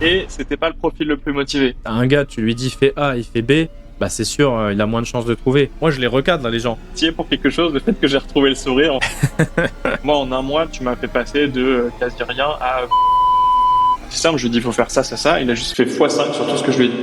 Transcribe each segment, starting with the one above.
et c'était pas le profil le plus motivé. T'as un gars, tu lui dis fais A, il fait B, bah c'est sûr, il a moins de chances de trouver. Moi, je les recadre, là, les gens. Tu y es pour quelque chose, le fait que j'ai retrouvé le sourire. Moi, en un mois, tu m'as fait passer de quasi rien à... C'est simple, je lui ai dit, il faut faire ça, ça, ça. Il a juste fait x5 sur tout ce que je lui ai dit.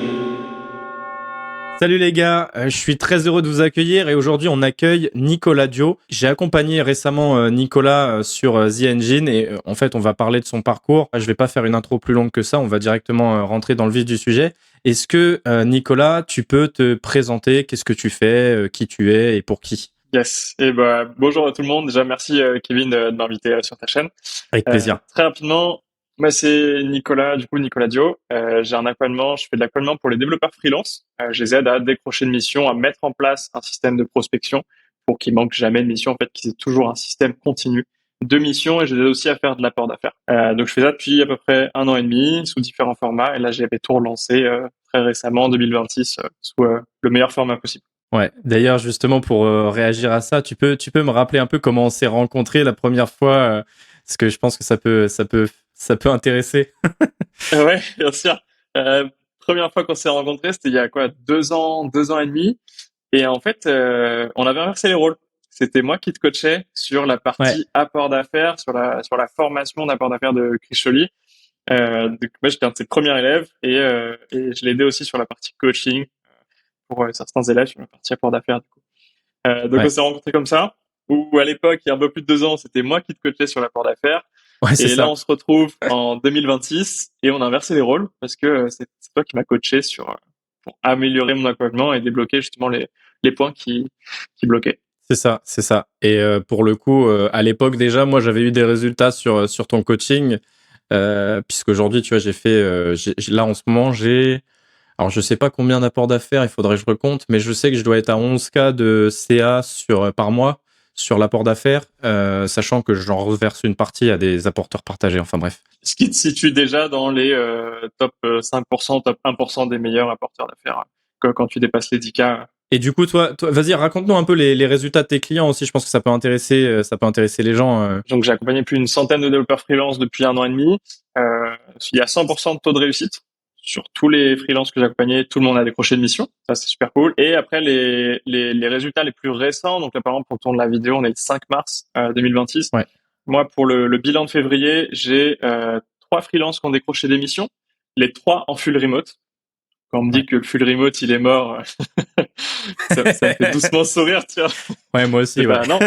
Salut les gars, je suis très heureux de vous accueillir et aujourd'hui on accueille Nicolas Dio. J'ai accompagné récemment Nicolas sur The Engine et en fait on va parler de son parcours. Je vais pas faire une intro plus longue que ça, on va directement rentrer dans le vif du sujet. Est-ce que Nicolas, tu peux te présenter, qu'est-ce que tu fais, qui tu es et pour qui? Yes. Et bah, bonjour à tout le monde. Déjà, merci Kevin de m'inviter sur ta chaîne. Avec plaisir. Très rapidement, moi c'est Nicolas, Nicolas Dio. J'ai un accompagnement, je fais de l'accompagnement pour les développeurs freelance. Je les aide à décrocher une mission, à mettre en place un système de prospection pour qu'ils manquent jamais de mission, en fait, qu'ils aient toujours un système continu de missions, et je les aide aussi à faire de l'apport d'affaires. Donc je fais ça depuis à peu près 1 an et demi sous différents formats, et là j'avais tout relancé très récemment en 2026 sous le meilleur format possible. Ouais, d'ailleurs justement pour réagir à ça, tu peux me rappeler un peu comment on s'est rencontrés la première fois parce que je pense que ça peut intéresser. Ouais, bien sûr. Première fois qu'on s'est rencontrés, c'était il y a quoi, 2 ans et demi. Et en fait, on avait inversé les rôles. C'était moi qui te coachais sur la Ouais. partie apport d'affaires, sur la formation d'apport d'affaires de Chris Choly. Donc moi, j'étais un de ses premiers élèves, et je l'aidais aussi sur la partie coaching pour certains élèves sur la partie apport d'affaires, du coup. Donc on Ouais. s'est rencontrés comme ça, où à l'époque, il y a un peu plus de 2 ans, c'était moi qui te coachais sur l'apport d'affaires. Ouais, c'est Et là, ça. on se retrouve en 2026 et on a inversé les rôles parce que c'est toi qui m'as coaché pour améliorer mon accompagnement et débloquer justement les points qui bloquaient. C'est ça, c'est ça. Et pour le coup, à l'époque déjà, moi j'avais eu des résultats sur ton coaching, puisqu'aujourd'hui, tu vois, là en ce moment, alors je sais pas combien d'apports d'affaires, il faudrait que je recompte, mais je sais que je dois être à 11K de CA par mois sur l'apport d'affaires, sachant que j'en reverse une partie à des apporteurs partagés. Enfin bref. Ce qui te situe déjà dans les top 5%, top 1% des meilleurs apporteurs d'affaires quand tu dépasses les 10K. Et du coup, toi, vas-y, raconte-nous un peu les résultats de tes clients aussi. Je pense que ça peut intéresser les gens. Donc j'ai accompagné plus d'une centaine de développeurs freelance depuis 1 an et demi. Il y a 100% de taux de réussite sur tous les freelances que j'ai accompagnés. Tout le monde a décroché de mission, ça c'est super cool. Et après les résultats les plus récents, donc là par exemple pour tourner la vidéo, on est le 5 mars 2026. Ouais. Moi pour le bilan de février, j'ai 3 freelances qui ont décroché des missions, les 3 en full remote. Quand on me dit Ouais. que le full remote il est mort, ça me fait doucement sourire, tu vois. Ouais, moi Et aussi, ouais. ben non,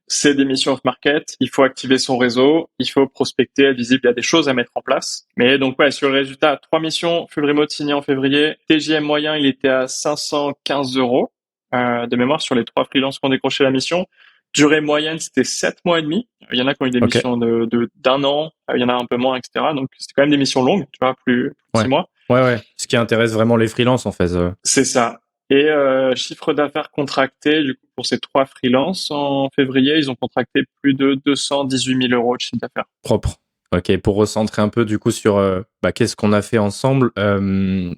c'est des missions off-market, il faut activer son réseau, il faut prospecter, être visible, il y a des choses à mettre en place. Mais donc ouais, sur le résultat, 3 missions full remote signées en février, TJM moyen, il était à 515 euros de mémoire sur les 3 freelances qui ont décroché la mission. Durée moyenne, c'était 7 mois et demi. Il y en a qui ont eu des Ok. missions d'un an, il y en a un peu moins, etc. Donc c'était quand même des missions longues, tu vois, plus de Ouais. 6 mois. Ouais, ouais. Ce qui intéresse vraiment les freelances, en fait. C'est ça. Et chiffre d'affaires contracté, du coup, pour ces 3 freelances, en février, ils ont contracté plus de 218 000 euros de chiffre d'affaires. Propre. Ok, pour recentrer un peu du coup sur qu'est-ce qu'on a fait ensemble.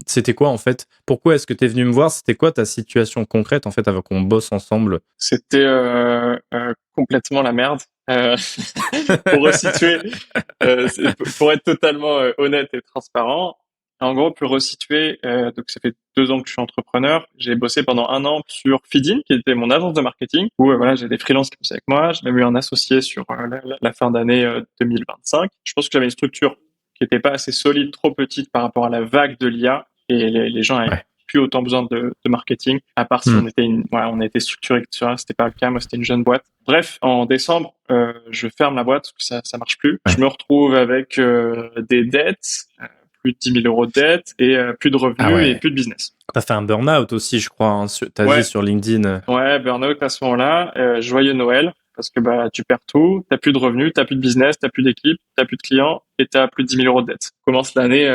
C'était quoi en fait? Pourquoi est-ce que tu es venu me voir? C'était quoi ta situation concrète en fait avant qu'on bosse ensemble? C'était complètement la merde. Pour resituer, pour être totalement honnête et transparent, en gros, pour resituer, donc ça fait 2 ans que je suis entrepreneur. J'ai bossé pendant 1 an sur Feedin, qui était mon agence de marketing, où voilà, j'ai des freelances qui bossaient avec moi. J'ai même eu un associé sur la fin d'année 2025. Je pense que j'avais une structure qui n'était pas assez solide, trop petite par rapport à la vague de l'IA, et les gens avaient Ouais. plus autant besoin de marketing, à part si Hmm. on était structuré, etc. C'était pas le cas. Moi, c'était une jeune boîte. Bref, en décembre, je ferme la boîte parce que ça marche plus. Ouais. Je me retrouve avec des dettes, plus de 10 000 euros de dettes, et plus de Ah revenus et ouais. plus de business. T'as fait un burn-out aussi, je crois. Hein, t'as dit Ouais, sur LinkedIn. ouais, burn-out à ce moment-là. Joyeux Noël, parce que bah tu perds tout, t'as plus de revenus, t'as plus de business, t'as plus d'équipe, t'as plus de clients, et t'as plus de 10 000 euros de dettes. Commence l'année,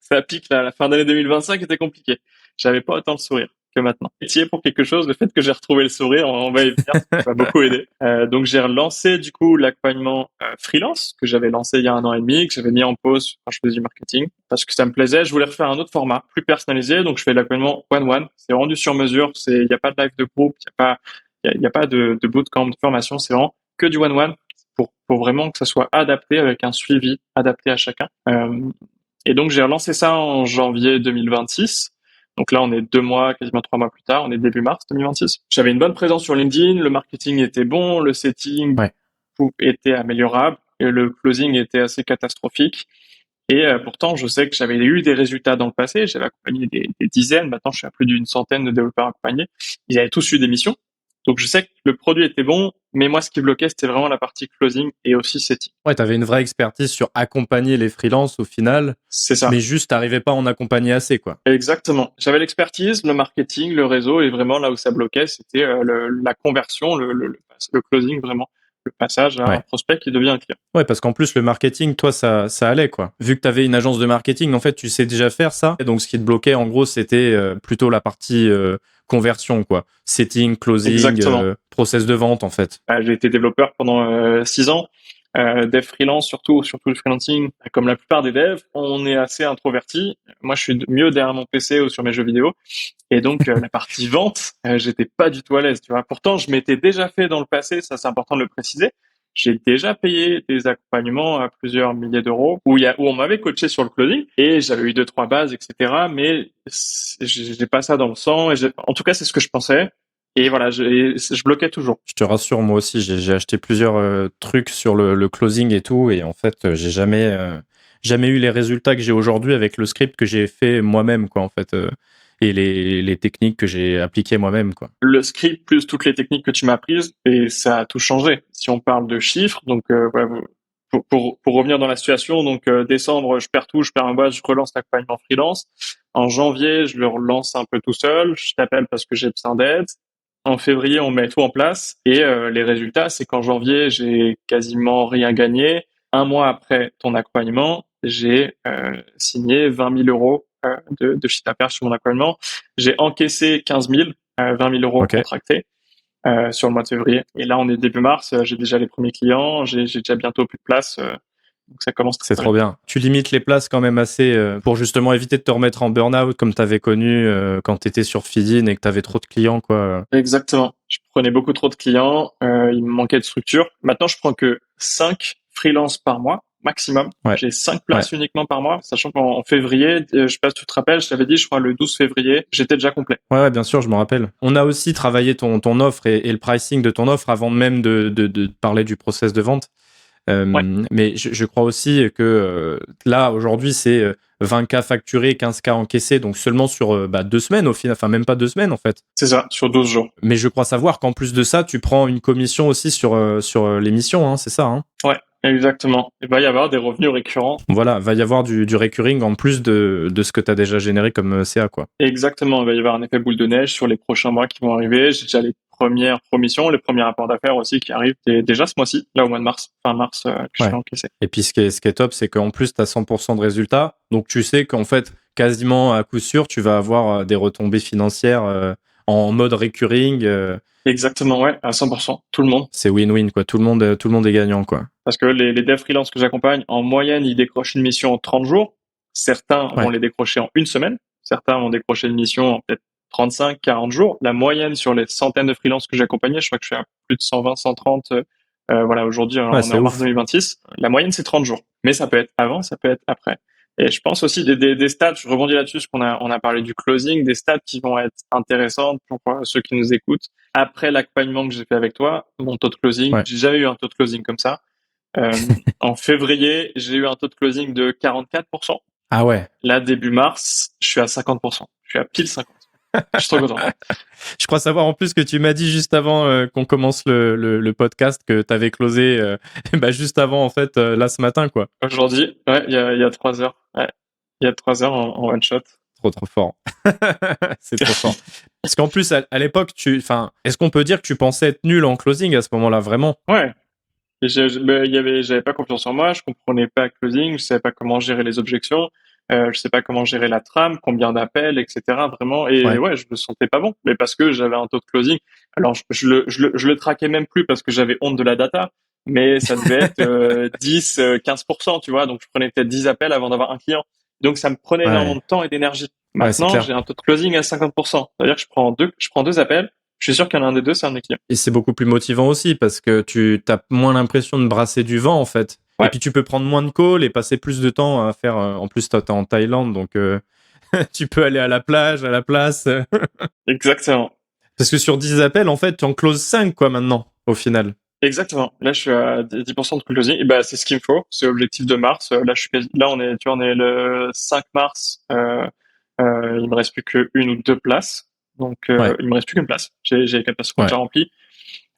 ça pique là, la fin d'année 2025 était compliquée. J'avais pas autant de sourire que maintenant. Et tu y es pour quelque chose, le fait que j'ai retrouvé le sourire, on va y venir, ça m'a beaucoup aidé. Donc j'ai relancé du coup l'accompagnement freelance que j'avais lancé il y a 1 an et demi, que j'avais mis en pause quand je faisais du marketing, parce que ça me plaisait. Je voulais refaire un autre format, plus personnalisé, donc je fais l'accompagnement one-one. C'est rendu sur mesure, il y a pas de live de groupe, il y a pas de bootcamp, de formation, c'est vraiment que du one-one pour vraiment que ça soit adapté avec un suivi adapté à chacun. Et donc, j'ai relancé ça en janvier 2026. Donc là, on est 2 mois, quasiment 3 mois plus tard. On est début mars 2026. J'avais une bonne présence sur LinkedIn. Le marketing était bon. Le setting Ouais. était améliorable. Et le closing était assez catastrophique. Et pourtant, je sais que j'avais eu des résultats dans le passé. J'avais accompagné des dizaines. Maintenant, je suis à plus d'une centaine de développeurs accompagnés. Ils avaient tous eu des missions. Donc, je sais que le produit était bon, mais moi, ce qui bloquait, c'était vraiment la partie closing et aussi setting. Ouais, t'avais une vraie expertise sur accompagner les freelances au final, C'est ça. mais juste t'arrivais pas à en accompagner assez, quoi. Exactement. J'avais l'expertise, le marketing, le réseau, et vraiment là où ça bloquait, c'était la conversion, le closing, vraiment, le passage à un Ouais. prospect qui devient un client. Ouais, parce qu'en plus, le marketing, toi, ça allait, quoi. Vu que t'avais une agence de marketing, en fait, tu sais déjà faire ça. Et donc, ce qui te bloquait, en gros, c'était plutôt la partie conversion, quoi. Setting, closing, Exactement. process de vente, en fait. J'ai été développeur pendant 6 ans. Dev freelance, surtout le freelancing, comme la plupart des devs, on est assez introverti. Moi, je suis mieux derrière mon PC ou sur mes jeux vidéo. Et donc, la partie vente, j'étais pas du tout à l'aise, tu vois. Pourtant, je m'étais déjà fait dans le passé, ça c'est important de le préciser. J'ai déjà payé des accompagnements à plusieurs milliers d'euros où on m'avait coaché sur le closing et j'avais eu deux, trois bases, etc. Mais j'ai pas ça dans le sang en tout cas, c'est ce que je pensais. Et voilà, je bloquais toujours. Je te rassure, moi aussi, j'ai acheté plusieurs trucs sur le closing et tout, et en fait, j'ai jamais eu les résultats que j'ai aujourd'hui avec le script que j'ai fait moi-même, quoi, en fait, et les techniques que j'ai appliquées moi-même, quoi. Le script plus toutes les techniques que tu m'as apprises et ça a tout changé. Si on parle de chiffres, donc voilà, pour revenir dans la situation, donc décembre, je perds tout, je perds un boss, je relance l'accompagnement freelance. En janvier, je le relance un peu tout seul. Je t'appelle parce que j'ai besoin d'aide. En février, on met tout en place et les résultats, c'est qu'en janvier, j'ai quasiment rien gagné. Un mois après ton accompagnement, j'ai signé 20 000 euros de chiffre d'affaires sur mon accompagnement. J'ai encaissé 15 000, 20 000 euros Ok. contractés sur le mois de février. Et là, on est début mars, j'ai déjà les premiers clients, j'ai déjà bientôt plus de place. Donc ça commence C'est très trop bien. bien. Tu limites les places quand même assez pour justement éviter de te remettre en burn-out comme t'avais connu quand t'étais sur Fidin et que t'avais trop de clients, quoi. Exactement. Je prenais beaucoup trop de clients, il me manquait de structure. Maintenant, je prends que 5 freelances par mois, maximum. Ouais. J'ai 5 Ouais. places uniquement par mois, sachant qu'en février, je sais pas si tu te rappelles, je t'avais dit, je crois le 12 février, j'étais déjà complet. Ouais, bien sûr, je me rappelle. On a aussi travaillé ton offre et le pricing de ton offre avant même de parler du process de vente. Ouais, Mais je crois aussi que là, aujourd'hui, c'est 20K facturés, 15K encaissés, donc seulement sur 2 semaines au final, enfin même pas 2 semaines en fait. c'est ça, sur 12 jours. Mais je crois savoir qu'en plus de ça, tu prends une commission aussi sur l'émission, hein, c'est ça, hein. Ouais, exactement. Il va y avoir des revenus récurrents. Voilà, va y avoir du recurring en plus de ce que tu as déjà généré comme CA, quoi. Exactement, il va y avoir un effet boule de neige sur les prochains mois qui vont arriver. J'ai déjà les premières promissions, les premiers rapports d'affaires aussi qui arrivent déjà ce mois-ci, là au mois de mars, fin mars, que je Ouais. vais encaisser. Et puis ce qui est top, c'est qu'en plus, tu as 100% de résultats. Donc tu sais qu'en fait, quasiment à coup sûr, tu vas avoir des retombées financières en mode recurring. Exactement, ouais, à 100%, tout le monde. C'est win-win, quoi. Tout le monde est gagnant, quoi. Parce que les devs freelance que j'accompagne, en moyenne, ils décrochent une mission en 30 jours. Certains vont Ouais. les décrocher en une semaine. Certains vont décrocher une mission en peut-être 35, 40 jours. La moyenne sur les centaines de freelances que j'ai accompagnés, je crois que je suis à plus de 120, 130. Voilà, aujourd'hui, Ouais, on est c'est en mars ouf. 2026. La moyenne, c'est 30 jours. Mais ça peut être avant, ça peut être après. Et je pense aussi des stats, je rebondis là-dessus, parce on a parlé du closing, des stats qui vont être intéressantes pour ceux qui nous écoutent. Après l'accompagnement que j'ai fait avec toi, mon taux de closing, Ouais. j'ai jamais eu un taux de closing comme ça. En février, j'ai eu un taux de closing de 44%. Ah ouais. Là, début mars, je suis à 50%. Je suis à pile 50. Je suis trop content. Je crois savoir en plus que tu m'as dit juste avant qu'on commence le podcast que tu avais closé juste avant, en fait, là, ce matin, quoi. Aujourd'hui, ouais, il y a 3 heures. Ouais, il y a 3 heures en one shot. Trop fort. C'est trop fort. Parce qu'en plus, à l'époque, est-ce qu'on peut dire que tu pensais être nul en closing à ce moment-là, vraiment? Ouais. J'avais pas confiance en moi, je comprenais pas le closing, je savais pas comment gérer les objections, je sais pas comment gérer la trame, combien d'appels, etc. Vraiment. Et Ouais. ouais, je me sentais pas bon. Mais parce que j'avais un taux de closing. Alors, je le traquais même plus parce que j'avais honte de la data. Mais ça devait être 10, 15%, tu vois. Donc, je prenais peut-être 10 appels avant d'avoir un client. Donc, ça me prenait énormément Ouais. de temps et d'énergie. Ouais, c'est Maintenant, clair. j'ai un taux de closing à 50%. C'est-à-dire que je prends deux appels. Je suis sûr qu'il y en a un des deux, c'est un de mes clients. Et c'est beaucoup plus motivant aussi parce que tu as moins l'impression de brasser du vent, en fait. Et Ouais, puis tu peux prendre moins de calls et passer plus de temps à faire. En plus, t'es en Thaïlande, donc tu peux aller à la plage, à la place. exactement. Parce que sur 10 appels, en fait, tu en closes 5, quoi, maintenant, au final. Exactement. Là, je suis à 10% de closing. Et bah, c'est ce qu'il me faut. C'est l'objectif de mars. Là, là, on est le 5 mars. Il me reste plus qu'une ou deux places. Donc, Ouais, il me reste plus qu'une place. J'ai les 4 places sont ouais. déjà remplies.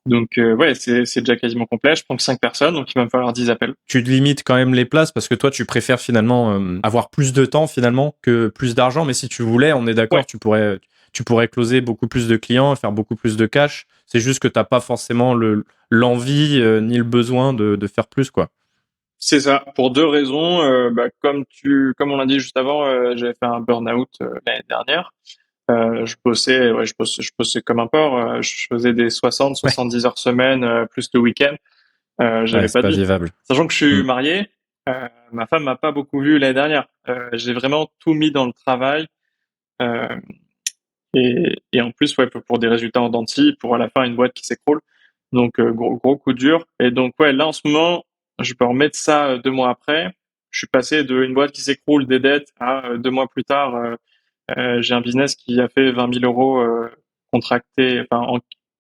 Donc, ouais, c'est déjà quasiment complet. Je prends que 5 personnes, donc il va me falloir 10 appels. Tu te limites quand même les places parce que toi, tu préfères finalement avoir plus de temps finalement que plus d'argent. Mais si tu voulais, on est Ouais, d'accord, tu pourrais closer beaucoup plus de clients, faire beaucoup plus de cash. C'est juste que t'as pas forcément l'envie ni le besoin de faire plus, quoi. c'est ça. Pour deux raisons. Bah, comme on l'a dit juste avant, j'avais fait un burn-out l'année dernière. Je bossais comme un porc. Je faisais des Ouais, 70 heures semaine, plus le week-end. ouais, J'avais c'est pas de pas vie. vivable. Sachant que je Hmm. suis marié, ma femme m'a pas beaucoup vu l'année dernière. J'ai vraiment tout mis dans le travail. Euh, et en plus, ouais, pour des résultats en dents de scie, pour à la fin une boîte qui s'écroule. Donc, gros coup dur. Et donc, ouais, là, en ce moment, je peux remettre ça 2 mois après. Je suis passé de une boîte qui s'écroule, des dettes, à 2 mois plus tard, j'ai un business qui a fait 20 000 euros contractés,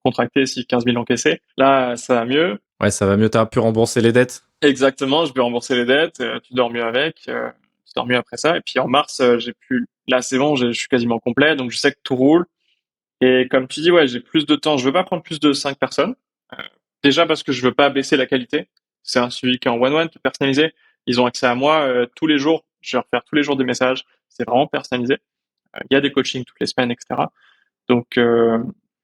contractés si 15 000 encaissés. Là, ça va mieux. Ouais, ça va mieux, t'as pu rembourser les dettes. Exactement, je vais rembourser les dettes, tu dors mieux avec, tu dors mieux après ça. Et puis en mars, là c'est bon, je suis quasiment complet, donc je sais que tout roule. Et comme tu dis, ouais, j'ai plus de temps. Je veux pas prendre plus de 5 personnes. Euh, Déjà parce que je veux pas baisser la qualité. C'est un suivi qui est en one-one, qui est personnalisé. Ils ont accès à moi tous les jours. Je vais leur faire tous les jours des messages. C'est vraiment personnalisé. Il y a des coachings toutes les semaines, etc. Donc, je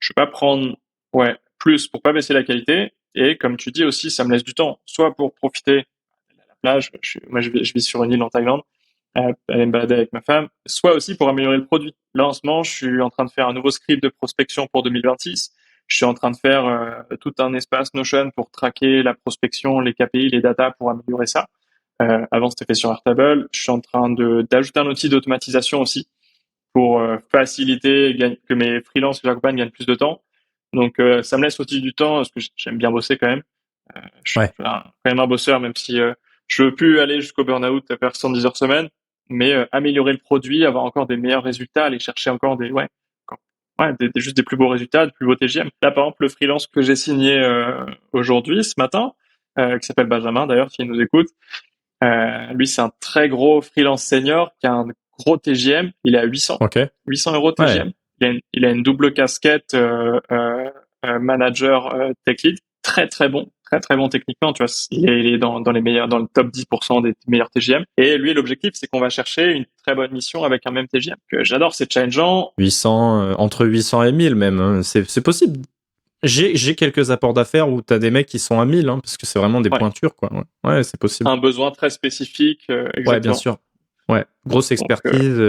vais pas prendre, ouais, plus pour pas baisser la qualité. Et comme tu dis aussi, ça me laisse du temps, soit pour profiter de la plage. Moi, je vis sur une île en Thaïlande, aller me balader avec ma femme, soit aussi pour améliorer le produit. Là, en ce moment, je suis en train de faire un nouveau script de prospection pour 2026. Je suis en train de faire tout un espace Notion pour traquer la prospection, les KPI, les data pour améliorer ça. Avant, c'était fait sur Airtable. Je suis en train d'ajouter un outil d'automatisation aussi pour faciliter que mes freelances que j'accompagne gagnent plus de temps. Donc ça me laisse aussi du temps parce que j'aime bien bosser quand même. Je suis Ouais. quand même un bosseur, même si je veux plus aller jusqu'au burn-out à faire 110 heures semaine, mais améliorer le produit, avoir encore des meilleurs résultats, aller chercher encore juste des plus beaux résultats, des plus beaux TGM. Là, par exemple, le freelance que j'ai signé aujourd'hui, ce matin, qui s'appelle Benjamin d'ailleurs, s'il nous écoute, lui, c'est un très gros freelance senior qui a un gros TGM. Il est à Ok. 800 euros Ouais. TGM. Il a une double casquette manager tech lead. Très très bon techniquement. Tu vois, il est dans les meilleurs, dans le top 10% des meilleurs TGM. Et lui, l'objectif, c'est qu'on va chercher une très bonne mission avec un même TGM. Que j'adore, c'est challengeant. 800, entre 800 et 1000 même, hein. C'est possible. J'ai quelques apports d'affaires où t'as des mecs qui sont à 1000, hein, parce que c'est vraiment des Ouais, pointures, quoi. Ouais, ouais, c'est possible. un besoin très spécifique, Ouais, bien exactement. sûr. Ouais, grosse Donc, expertise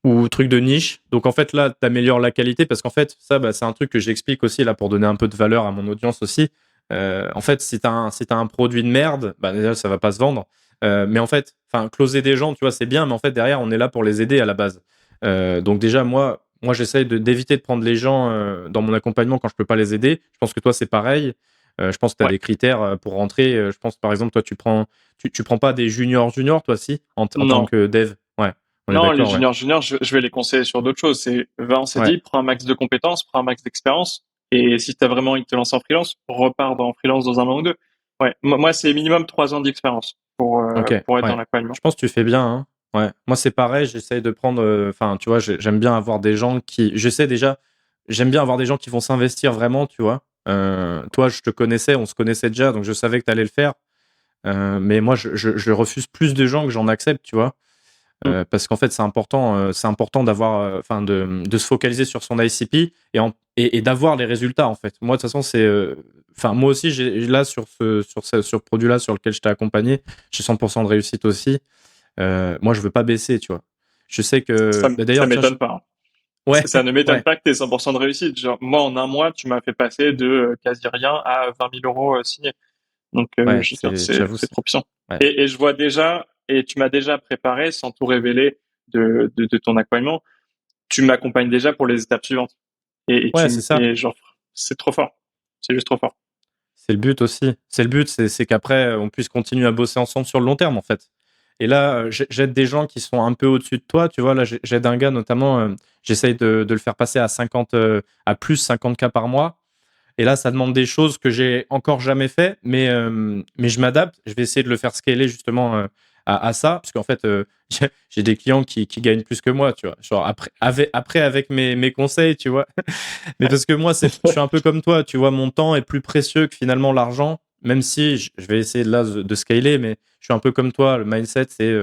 ou truc de niche. Donc en fait là, t'améliores la qualité parce qu'en fait ça, bah, c'est un truc que j'explique aussi là pour donner un peu de valeur à mon audience aussi. En fait, si t'as un produit de merde, bah déjà ça va pas se vendre. Mais en fait, enfin closer des gens, tu vois, c'est bien, mais en fait derrière on est là pour les aider à la base. Donc déjà moi j'essaye d'éviter de prendre les gens dans mon accompagnement quand je peux pas les aider. Je pense que toi c'est pareil. Je pense que tu as ouais. des critères pour rentrer. Je pense par exemple toi tu prends pas des juniors toi si en tant Non. que dev. Ouais, on est Non, les d'accord, ouais. juniors, je vais les conseiller sur d'autres choses. Va en Ouais. CDI, prends un max de compétences, prends un max d'expérience. Et si tu as vraiment envie de te lancer en freelance, repars en freelance dans un an ou deux. Ouais. Moi, c'est minimum 3 ans d'expérience Ok, pour être dans ouais. l'accompagnement. Je pense que tu fais bien, hein. Ouais. Moi, c'est pareil, j'essaye de prendre. Enfin, tu vois, j'aime bien avoir des gens qui. J'aime bien avoir des gens qui vont s'investir vraiment, tu vois. Toi, je te connaissais, on se connaissait déjà, donc je savais que tu allais le faire. Mais moi, je refuse plus de gens que j'en accepte, tu vois. Mm. Parce qu'en fait, c'est important d'avoir, enfin, de se focaliser sur son ICP et d'avoir les résultats, en fait. Moi, de toute façon, enfin, moi aussi, là, sur ce produit-là, sur lequel je t'ai accompagné, j'ai 100% de réussite aussi. Moi, je veux pas baisser, tu vois. Je sais que, bah, Ça d'ailleurs, tiens, m'étonne pas, hein. ouais, Ça ne m'étonne ouais, pas que tu aies 100% de réussite. Genre, moi, en un mois, tu m'as fait passer de quasi rien à 20 000 euros signés. Donc, ouais, je veux dire, j'avoue, c'est trop puissant. ouais, Et je vois déjà, et tu m'as déjà préparé, sans tout révéler de ton accompagnement, tu m'accompagnes déjà pour les étapes suivantes. ouais, c'est ça. Et genre, c'est trop fort. C'est juste trop fort. C'est le but aussi. C'est le but, c'est qu'après, on puisse continuer à bosser ensemble sur le long terme, en fait. Et là, j'aide des gens qui sont un peu au-dessus de toi, tu vois. Là, j'aide un gars notamment, j'essaye de le faire passer à 50, à plus 50K par mois. Et là, ça demande des choses que j'ai encore jamais fait, mais je m'adapte. Je vais essayer de le faire scaler justement à ça, parce qu'en fait, j'ai des clients qui gagnent plus que moi, tu vois. Genre après avec mes conseils, tu vois. Mais parce que moi, je suis un peu comme toi, tu vois, mon temps est plus précieux que finalement l'argent, même si je vais essayer de scaler, mais je suis un peu comme toi. Le mindset, c'est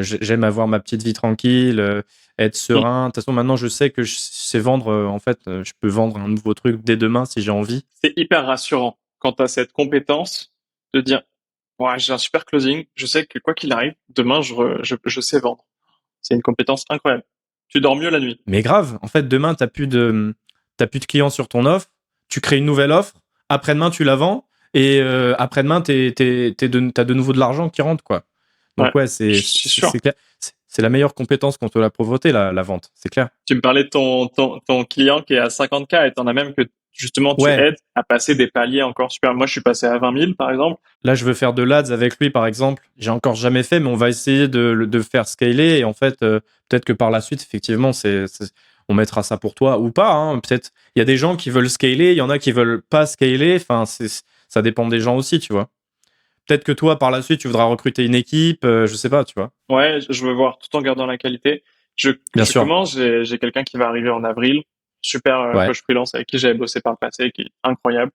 j'aime avoir ma petite vie tranquille, être serein. De toute façon, maintenant, je sais que je sais vendre, en fait, je peux vendre un nouveau truc dès demain si j'ai envie. C'est hyper rassurant quand tu as cette compétence de dire, ouais, j'ai un super closing, je sais que quoi qu'il arrive, demain, je sais vendre. C'est une compétence incroyable. Tu dors mieux la nuit. Mais grave, en fait, demain, t'as plus de clients sur ton offre, tu crées une nouvelle offre, après-demain, tu la vends, et après-demain, t'as de nouveau de l'argent qui rentre, quoi. Ouais, Donc ouais, je suis sûr. c'est clair. C'est la meilleure compétence qu'on te l'a provoquer, la vente, c'est clair. Tu me parlais de ton client qui est à 50K et t'en as même que justement tu Ouais, aides à passer des paliers encore super. Moi, je suis passé à 20 000 par exemple. là, je veux faire de l'ADS avec lui, par exemple. J'ai encore jamais fait, mais on va essayer de faire scaler. Et en fait, peut-être que par la suite, effectivement, on mettra ça pour toi ou pas. Hein. Peut-être, il y a des gens qui veulent scaler, il y en a qui veulent pas scaler. Enfin, ça dépend des gens aussi, tu vois. Peut-être que toi, par la suite, tu voudras recruter une équipe, je sais pas, tu vois. Ouais, je veux voir tout en gardant la qualité. Je, Bien je sûr. commence, j'ai quelqu'un qui va arriver en avril, super Ouais. coach freelance avec qui j'avais bossé par le passé, qui est incroyable,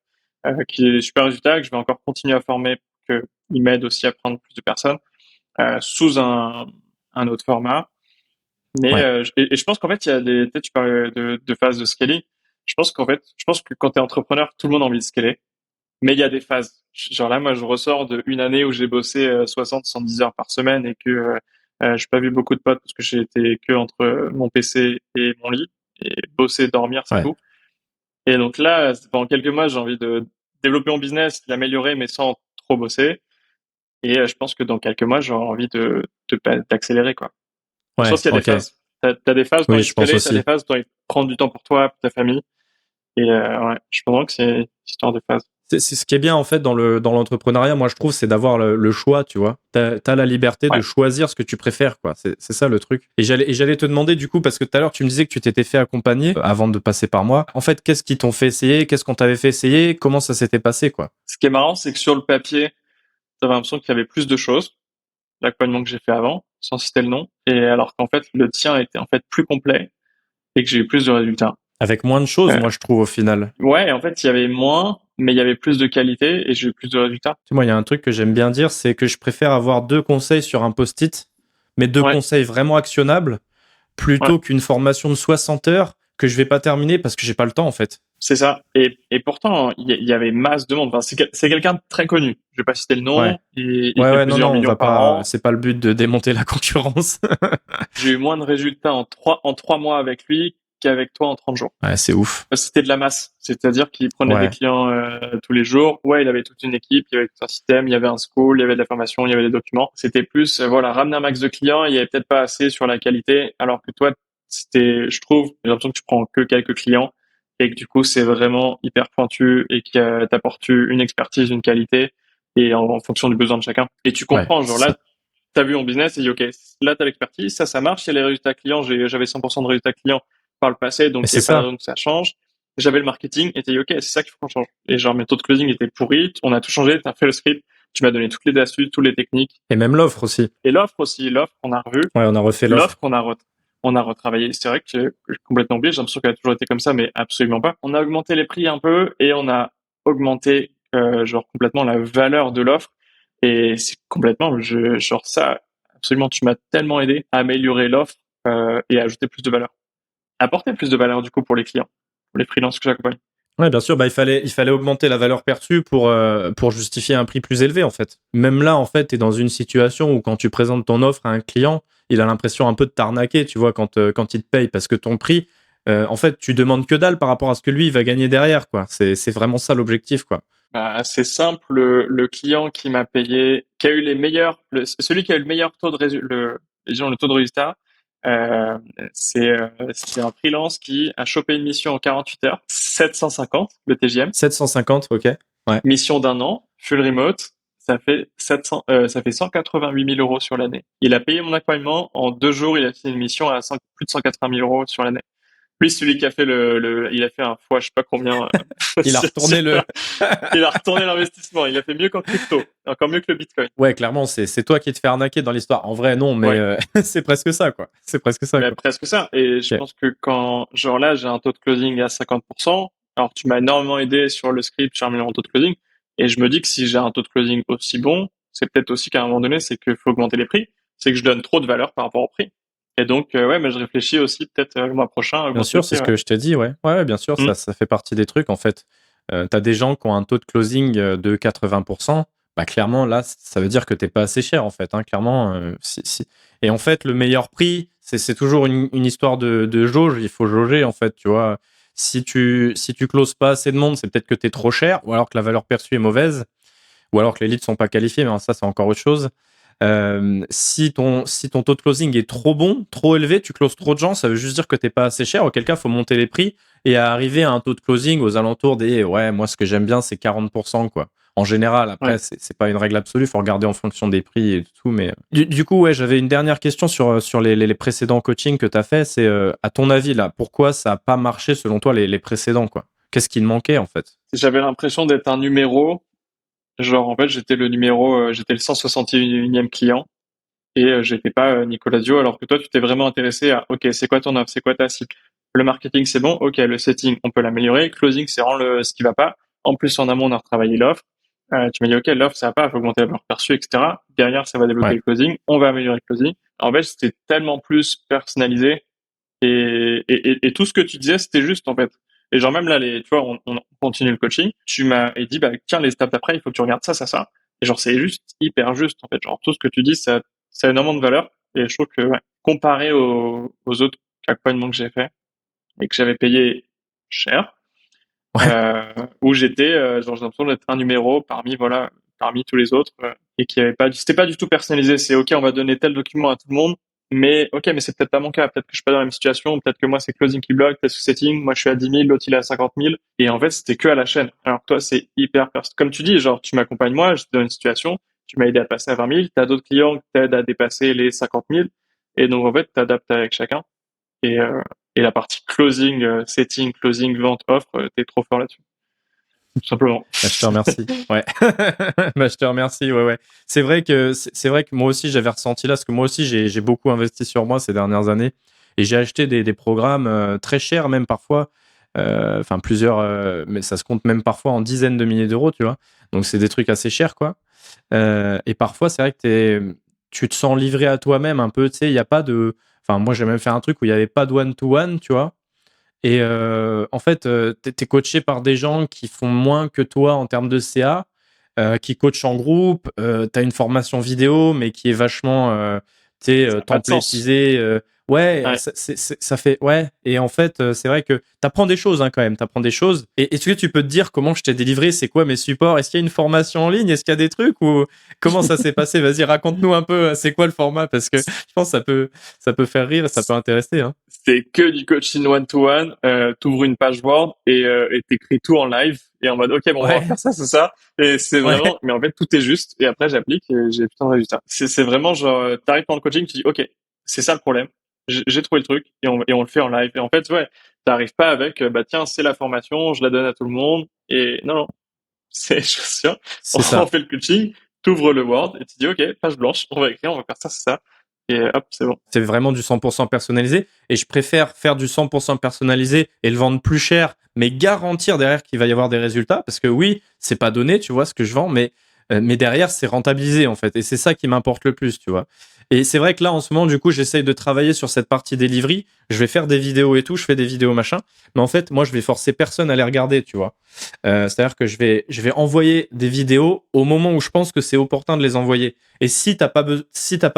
qui a des super résultats, que je vais encore continuer à former pour qu'il m'aide aussi à prendre plus de personnes sous un autre format. Mais Ouais. et je pense qu'en fait, il y a des, tu parlais de phases de scaling. Je pense que quand tu es entrepreneur, tout le monde a envie de scaler. Mais il y a des phases. Genre là, moi, je ressors d'une année où j'ai bossé 60, 110 heures par semaine et que j'ai pas vu beaucoup de potes parce que j'ai été que entre mon PC et mon lit et bosser, dormir, c'est Ouais. tout. Et donc là, pendant quelques mois, j'ai envie de développer mon business, l'améliorer, mais sans trop bosser. Et je pense que dans quelques mois, j'aurai envie d'accélérer, quoi. Je Ouais. pense qu'il y a des Ok. phases. T'as des phases où t'as Oui, envie de je pense scaler, t'as des aussi. phases où t'as envie de prendre du temps pour toi, pour ta famille. Et ouais, je pense que c'est une histoire de phases. C'est ce qui est bien en fait dans l'entrepreneuriat, moi je trouve, c'est d'avoir le choix, tu vois. T'as la liberté de Ouais. choisir ce que tu préfères, quoi. C'est ça le truc. Et j'allais te demander du coup, parce que tout à l'heure tu me disais que tu t'étais fait accompagner avant de passer par moi. En fait, qu'est-ce qu'ils t'ont fait essayer? Qu'est-ce qu'on t'avait fait essayer? Comment ça s'était passé, quoi? Ce qui est marrant, c'est que sur le papier, t'avais l'impression qu'il y avait plus de choses, l'accompagnement que j'ai fait avant, sans citer le nom, et alors qu'en fait, le tien était en fait plus complet et que j'ai eu plus de résultats. Avec moins de choses, Euh, moi je trouve au final. ouais, en fait, il y avait moins, mais il y avait plus de qualité et j'ai eu plus de résultats. Tu sais, moi, il y a un truc que j'aime bien dire, c'est que je préfère avoir deux conseils sur un post-it, mais deux Ouais, conseils vraiment actionnables, ouais, plutôt qu'une formation de 60 heures que je vais pas terminer parce que j'ai pas le temps en fait. c'est ça. Et pourtant, il y avait masse de monde. Enfin, c'est quelqu'un de très connu. Je vais pas citer le Ouais. nom. Il Ouais, fait ouais, non, plusieurs non, on millions va par pas. an. C'est pas le but de démonter la concurrence. J'ai eu moins de résultats en 3 mois avec lui qu'avec toi en 30 jours. Ouais, c'est ouf. C'était de la masse. C'est-à-dire qu'il prenait des Ouais, clients tous les jours. Ouais, il avait toute une équipe, il y avait tout un système, il y avait un school, il y avait de la formation, il y avait des documents. C'était plus, voilà, ramener un max de clients. Il y avait peut-être pas assez sur la qualité, alors que toi, je trouve, j'ai l'impression que tu prends que quelques clients et que du coup, c'est vraiment hyper pointu et que t'apportes une expertise, une qualité et en fonction du besoin de chacun. Et tu ouais, comprends, genre c'est là, ça. t'as vu mon business et dit, OK, là, t'as l'expertise, ça marche, il y a les résultats clients, j'avais 100% de résultats clients par le passé, Mais donc il n'y c'est a pas de ça. raison que ça change. J'avais le marketing et t'as dit, OK, c'est ça qu'il faut qu'on change. Et genre, mes taux de closing étaient pourris, on a tout changé, t'as fait le script, tu m'as donné toutes les astuces, toutes les techniques. Et même l'offre aussi. Et l'offre aussi, l'offre qu'on a revue, Ouais, on a refait l'offre l'offre. on a retravaillé. C'est vrai que j'ai complètement oublié, j'ai l'impression qu'elle a toujours été comme ça, mais absolument pas. On a augmenté les prix un peu et on a augmenté, genre, complètement la valeur de l'offre. Et c'est complètement, genre, ça, absolument, tu m'as tellement aidé à améliorer l'offre, et à ajouter plus de valeur. Apporter plus de valeur, du coup, pour les clients, pour les freelances que j'accompagne. Ouais, bien sûr, bah, il fallait augmenter la valeur perçue pour justifier un prix plus élevé, en fait. Même là, en fait, t'es dans une situation où quand tu présentes ton offre à un client, il a l'impression un peu de t'arnaquer, tu vois, quand il te paye, parce que ton prix, en fait, tu demandes que dalle par rapport à ce que lui, il va gagner derrière, quoi. C'est vraiment ça l'objectif, quoi. Bah, c'est simple, le client qui m'a payé, qui a eu les meilleurs, celui qui a eu le meilleur taux de résultat, disons le taux de résultat, euh, c'est un freelance qui a chopé une mission en 48 heures, 750 le TGM, 750, ok. Ouais. Mission d'un an, full remote, ça fait 188 000 euros sur l'année. Il a payé mon accompagnement. En 2 jours, il a fait une mission à plus de 180 000 euros sur l'année. Lui, celui qui a fait il a fait un fois, je sais pas combien, Il a retourné le. il a retourné l'investissement. Il a fait mieux qu'en crypto. Encore mieux que le Bitcoin. Ouais, clairement, c'est toi qui te fais arnaquer dans l'histoire. En vrai, non, mais Ouais. c'est presque ça, quoi. C'est presque ça, Mais quoi. presque ça. Et je Ok. pense que genre là, j'ai un taux de closing à 50%. Alors, tu m'as énormément aidé sur le script, sur un taux de closing. Et je me dis que si j'ai un taux de closing aussi bon, c'est peut-être aussi qu'à un moment donné, c'est qu'il faut augmenter les prix. C'est que je donne trop de valeur par rapport au prix. Et donc, ouais, mais je réfléchis aussi peut-être le mois prochain à Bien augmenter le sûr, c'est prix, ce ouais. que je t'ai dit, ouais. Ouais, bien sûr, Mm. ça fait partie des trucs, en fait. T'as des gens qui ont un taux de closing de 80%. Bah, clairement, là, ça veut dire que t'es pas assez cher, en fait, hein, clairement. Et en fait, le meilleur prix, c'est toujours une histoire de jauge. Il faut jauger, en fait, tu vois. Si tu closes pas assez de monde, c'est peut-être que t'es trop cher, ou alors que la valeur perçue est mauvaise, ou alors que les leads sont pas qualifiés, mais ça, c'est encore autre chose. Si ton taux de closing est trop bon, trop élevé, tu closes trop de gens, ça veut juste dire que t'es pas assez cher, auquel cas, il faut monter les prix et arriver à un taux de closing aux alentours des, ouais, moi, ce que j'aime bien, c'est 40%, quoi. En général, après, Ouais. c'est pas une règle absolue, faut regarder en fonction des prix et tout, mais du coup, ouais, j'avais une dernière question sur les précédents coachings que t'as fait, c'est, à ton avis, là, pourquoi ça a pas marché selon toi les précédents, quoi? Qu'est-ce qui te manquait, en fait? J'avais l'impression d'être un numéro. Genre, en fait, j'étais le 161e client. Et j'étais pas Nicolas Dio, alors que toi, tu t'es vraiment intéressé à, OK, c'est quoi ton offre, c'est quoi ta cible? Le marketing, c'est bon, OK, le setting, on peut l'améliorer. Closing, c'est vraiment ce qui va pas. En plus, en amont, on a retravaillé l'offre. Tu m'as dit, OK, l'offre, ça va pas, faut augmenter la valeur perçue, etc. Derrière, ça va débloquer Ouais, le closing. On va améliorer le closing. En fait, c'était tellement plus personnalisé et tout ce que tu disais, c'était juste, en fait. Et genre, même là, tu vois, on continue le coaching. Tu m'as dit, bah, tiens, les étapes d'après, il faut que tu regardes ça, ça, ça. Et genre, c'est juste hyper juste, en fait. Genre, tout ce que tu dis, ça a énormément de valeur. Et je trouve que, ouais, comparé aux autres accompagnements que j'ai fait et que j'avais payé cher, ouais. où j'étais, genre, j'ai l'impression d'être un numéro voilà, parmi tous les autres, et qui avait pas, c'était pas du tout personnalisé. C'est OK, on va donner tel document à tout le monde, mais OK, mais c'est peut-être pas mon cas. Peut-être que je suis pas dans la même situation. Peut-être que moi, c'est closing qui bloque, peut-être que setting. Moi, je suis à 10 000, l'autre, il est à 50 000. Et en fait, c'était que à la chaîne. Alors que toi, c'est hyper comme tu dis, genre, tu m'accompagnes moi, j'étais dans une situation, tu m'as aidé à passer à 20 000. T'as d'autres clients qui t'aident à dépasser les 50 000. Et donc, en fait, t'adaptes avec chacun. Et, euh, et la partie closing, setting, closing, vente, offre, t'es trop fort là-dessus. Tout simplement. Bah, je te remercie. Ouais. Bah, je te remercie. Ouais, ouais. C'est vrai que moi aussi j'avais ressenti là, parce que moi aussi j'ai beaucoup investi sur moi ces dernières années et j'ai acheté des programmes très chers même parfois. Enfin plusieurs, mais ça se compte même parfois en dizaines de milliers d'euros, tu vois. Donc c'est des trucs assez chers, quoi. Et parfois c'est vrai que tu te sens livré à toi-même un peu. Tu sais, il y a pas de. Enfin moi j'ai même fait un truc où il y avait pas de one to one, tu vois. Et en fait, tu es coaché par des gens qui font moins que toi en termes de CA, qui coachent en groupe. Tu as une formation vidéo, mais qui est vachement Ça n'a pas de sens. templétisée. Ouais, Ouais. ça fait. Ouais. Et en fait, c'est vrai que tu apprends des choses, hein, quand même. Tu apprends des choses. Et est-ce que tu peux te dire comment je t'ai délivré? C'est quoi mes supports? Est-ce qu'il y a une formation en ligne? Est-ce qu'il y a des trucs? Ou comment ça s'est passé? Vas-y, raconte-nous un peu. C'est quoi le format? Parce que je pense que ça peut faire rire, ça peut intéresser. Hein. C'est que du coaching one-to-one. T'ouvres une page Word et t'écris tout en live et en mode OK, bon, on va Ouais, faire ça, c'est ça. Et c'est ouais. vraiment, mais en fait, tout est juste. Et après, j'applique et j'ai putain de résultats. C'est vraiment genre, t'arrives dans le coaching, tu dis OK, c'est ça le problème. J'ai trouvé le truc et on le fait en live. Et en fait, ouais, t'arrives pas avec, bah tiens, c'est la formation, je la donne à tout le monde. Et non, non, c'est, je suis sûr, C'est on ça. fait le coaching, t'ouvres le Word et tu dis OK, page blanche, on va écrire, on va faire ça, c'est ça. Et hop, c'est bon. C'est vraiment du 100% personnalisé. Et je préfère faire du 100% personnalisé et le vendre plus cher, mais garantir derrière qu'il va y avoir des résultats. Parce que oui, c'est pas donné, tu vois, ce que je vends, mais derrière, c'est rentabilisé, en fait. Et c'est ça qui m'importe le plus, tu vois. Et c'est vrai que là, en ce moment, du coup, j'essaye de travailler sur cette partie delivery. Je vais faire des vidéos et tout, je fais des vidéos machin. Mais en fait, moi, je vais forcer personne à les regarder, tu vois. C'est-à-dire que je vais envoyer des vidéos au moment où je pense que c'est opportun de les envoyer. Et si t'as pas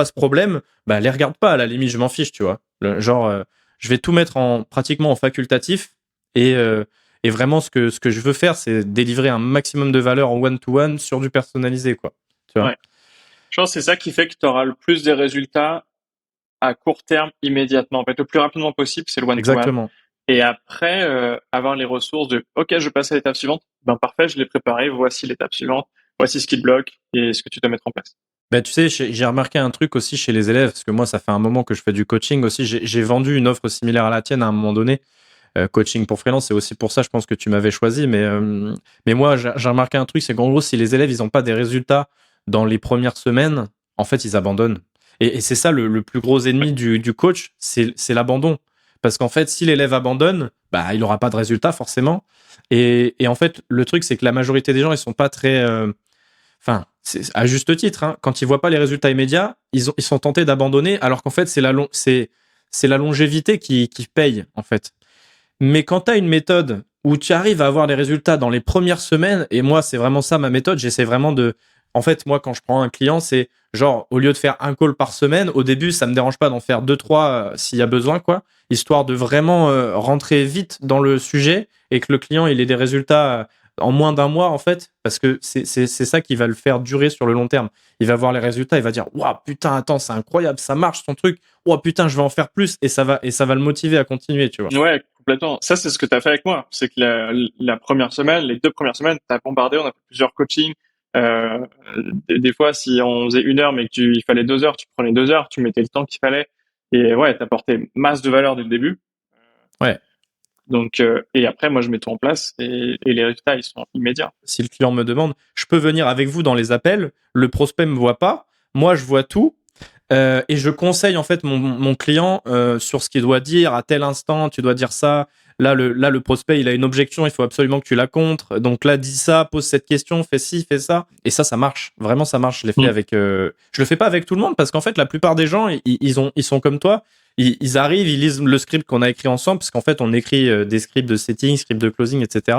ce problème, bah les regarde pas, à la limite je m'en fiche, tu vois. Genre je vais tout mettre pratiquement en facultatif et vraiment ce que je veux faire, c'est délivrer un maximum de valeur en one to one sur du personnalisé, quoi, tu vois. Ouais. Je pense que c'est ça qui fait que tu auras le plus des résultats à court terme immédiatement. En fait, le plus rapidement possible, c'est le one-to-one. Exactement. Et après, avoir les ressources de OK, je passe à l'étape suivante ben parfait, je l'ai préparé, voici l'étape suivante, voici ce qui te bloque et ce que tu dois mettre en place. Bah, tu sais, j'ai remarqué un truc aussi chez les élèves, parce que moi, ça fait un moment que je fais du coaching aussi. J'ai vendu une offre similaire à la tienne à un moment donné, coaching pour freelance. C'est aussi pour ça, je pense que tu m'avais choisi. Mais moi, j'ai remarqué un truc, c'est qu'en gros, si les élèves, ils n'ont pas des résultats dans les premières semaines, en fait, ils abandonnent. Et c'est ça le plus gros Ouais. ennemi du coach, c'est l'abandon. Parce qu'en fait, si l'élève abandonne, bah, il n'aura pas de résultat forcément. Et en fait, le truc, c'est que la majorité des gens, ils sont pas très... Enfin, c'est à juste titre, hein, quand ils voient pas les résultats immédiats, ils sont tentés d'abandonner, alors qu'en fait, c'est la longévité qui paye, en fait. Mais quand tu as une méthode où tu arrives à avoir les résultats dans les premières semaines, et moi, c'est vraiment ça ma méthode, j'essaie vraiment de... En fait, moi, quand je prends un client, c'est genre, au lieu de faire un call par semaine, au début, ça me dérange pas d'en faire deux, trois s'il y a besoin, quoi, histoire de vraiment rentrer vite dans le sujet et que le client, il ait des résultats en moins d'un mois, en fait, parce que c'est ça qui va le faire durer sur le long terme. Il va voir les résultats, il va dire, waouh, putain, attends, c'est incroyable, ça marche ton truc, oh putain, je vais en faire plus, et ça va le motiver à continuer, tu vois. Ouais, complètement. Ça, c'est ce que tu as fait avec moi. C'est que la première semaine, les 2 premières semaines, tu as bombardé, on a fait plusieurs coachings. Euh, des fois, si on faisait 1 heure, mais il fallait 2 heures, tu prenais 2 heures, tu mettais le temps qu'il fallait. Et ouais, t'apportais masse de valeur dès le début. Ouais. Donc, et après, moi, je mets tout en place et les résultats, ils sont immédiats. Si le client me demande, je peux venir avec vous dans les appels, le prospect me voit pas, moi je vois tout, et je conseille en fait mon client sur ce qu'il doit dire à tel instant, tu dois dire ça. Là, le prospect, il a une objection, il faut absolument que tu la contres. Donc là, dis ça, pose cette question, fais ci, fais ça. Et ça marche. Vraiment, ça marche. Je l'ai fait Mm. avec. Je le fais pas avec tout le monde parce qu'en fait, la plupart des gens, ils sont comme toi. Ils arrivent, ils lisent le script qu'on a écrit ensemble, parce qu'en fait, on écrit des scripts de setting, scripts de closing, etc.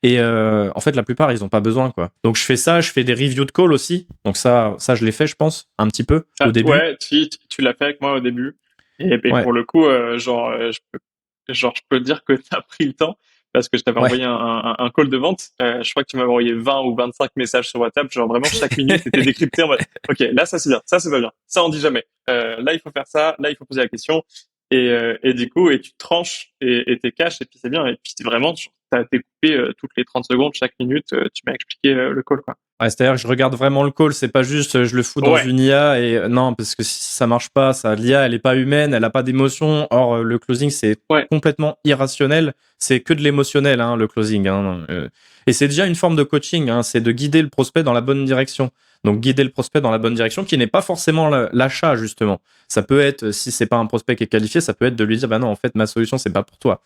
Et en fait, la plupart, ils ont pas besoin, quoi. Donc, je fais ça, je fais des reviews de call aussi. Donc, ça je l'ai fait, je pense, un petit peu au Ah, début. ouais, tu l'as fait avec moi au début. Et Ouais, pour le coup, je peux te dire que tu as pris le temps parce que je t'avais ouais. envoyé un call de vente. Je crois que tu m'avais envoyé 20 ou 25 messages sur WhatsApp. Genre vraiment, chaque minute était décrypté en mode, OK, là, ça c'est bien, ça c'est pas bien, ça on dit jamais. Là, il faut faire ça, là, il faut poser la question. Et du coup, et tu tranches et t'es cash et puis c'est bien. Et puis vraiment, tu as découpé toutes les 30 secondes, chaque minute, tu m'as expliqué le call, quoi. Ouais, c'est-à-dire que je regarde vraiment le call, c'est pas juste je le fous dans Ouais, une IA et non, parce que si ça marche pas, ça, l'IA elle est pas humaine, elle a pas d'émotion. Or le closing c'est ouais. complètement irrationnel, c'est que de l'émotionnel le closing. Et c'est déjà une forme de coaching, c'est de guider le prospect dans la bonne direction. Donc guider le prospect dans la bonne direction, qui n'est pas forcément l'achat justement. Ça peut être, si c'est pas un prospect qui est qualifié, ça peut être de lui dire bah non en fait ma solution c'est pas pour toi.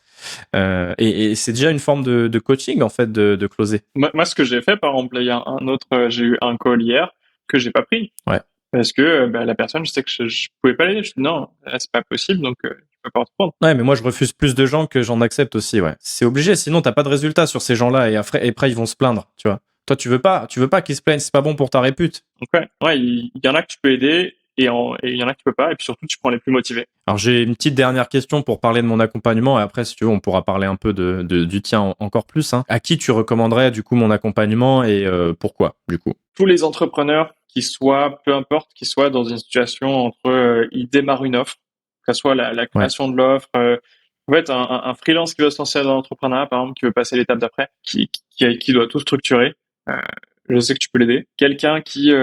Et c'est déjà une forme de coaching en fait de closer. Moi, ce que j'ai fait, par exemple, il y a un autre, j'ai eu un call hier que j'ai pas pris Ouais. parce que bah, la personne, je sais que je pouvais pas l'aider. Je dis non, là, c'est pas possible, donc je peux pas te prendre. Ouais, mais moi je refuse plus de gens que j'en accepte aussi, ouais. C'est obligé, sinon t'as pas de résultat sur ces gens-là et après ils vont se plaindre, tu vois. Toi tu veux pas qu'ils se plaignent, c'est pas bon pour ta répute. Donc ouais, il y en a que tu peux aider et il y en a que tu peux pas. Et puis surtout, tu prends les plus motivés. Alors j'ai une petite dernière question pour parler de mon accompagnement et après si tu veux on pourra parler un peu du tien encore plus. Hein. À qui tu recommanderais du coup mon accompagnement et pourquoi du coup? Tous les entrepreneurs qui soient, peu importe, qui soient dans une situation entre, ils démarrent une offre, que ce soit la Ouais. création de l'offre. En fait, un freelance qui veut se lancer dans l'entrepreneuriat, par exemple, qui veut passer l'étape d'après, qui doit tout structurer. Euh, je sais que tu peux l'aider. Quelqu'un qui,